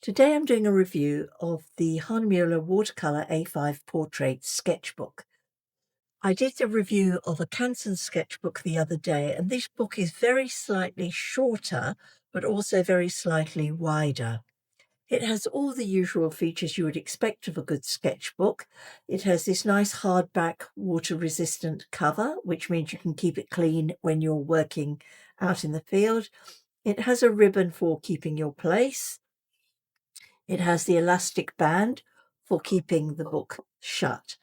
Today I'm doing a review of the Hahnemühle Watercolour A5 Portrait Sketchbook. I did a review of a Canson sketchbook the other day, and this book is very slightly shorter, but also very slightly wider. It has all the usual features you would expect of a good sketchbook. It has this nice hardback water-resistant cover, which means you can keep it clean when you're working out in the field. It has a ribbon for keeping your place. It has the elastic band for keeping the book shut.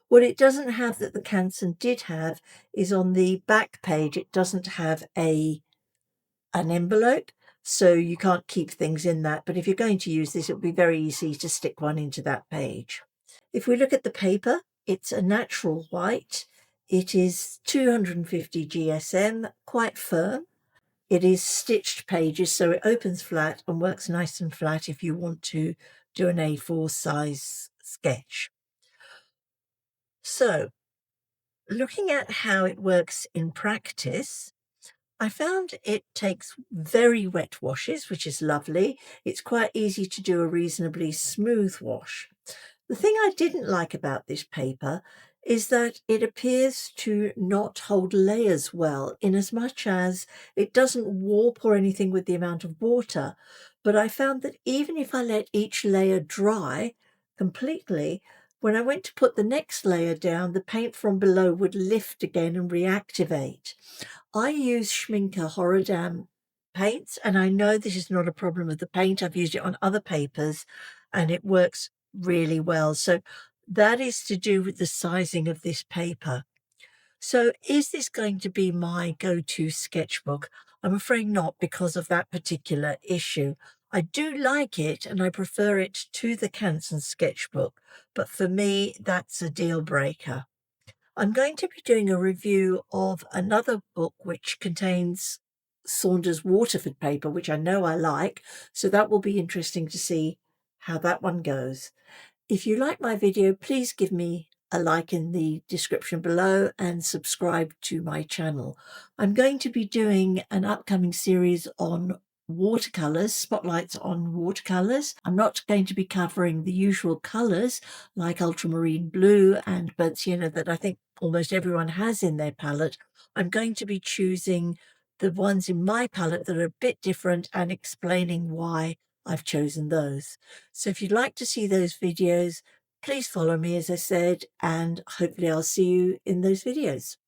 What it doesn't have that the Canson did have is on the back page, it doesn't have an envelope, so you can't keep things in that. But if you're going to use this, it would be very easy to stick one into that page. If we look at the paper, it's a natural white. It is 250 GSM, quite firm. It is stitched pages, so it opens flat and works nice and flat if you want to do an A4 size sketch. So, looking at how it works in practice, I found it takes very wet washes, which is lovely. It's quite easy to do a reasonably smooth wash. The thing I didn't like about this paper is that it appears to not hold layers well, in as much as it doesn't warp or anything with the amount of water. But I found that even if I let each layer dry completely, when I went to put the next layer down, the paint from below would lift again and reactivate. I use Schminke Horodam paints, and I know this is not a problem with the paint. I've used it on other papers and it works really well. So that is to do with the sizing of this paper. So is this going to be my go-to sketchbook? I'm afraid not, because of that particular issue. I do like it and I prefer it to the Canson sketchbook, but for me, that's a deal breaker. I'm going to be doing a review of another book which contains Saunders Waterford paper, which I know I like, so that will be interesting to see how that one goes. If you like my video, please give me a like in the description below and subscribe to my channel. I'm going to be doing an upcoming series on watercolors, spotlights on watercolors. I'm not going to be covering the usual colors like ultramarine blue and burnt sienna that I think almost everyone has in their palette. I'm going to be choosing the ones in my palette that are a bit different and explaining why I've chosen those. So if you'd like to see those videos, please follow me, as I said, and hopefully I'll see you in those videos.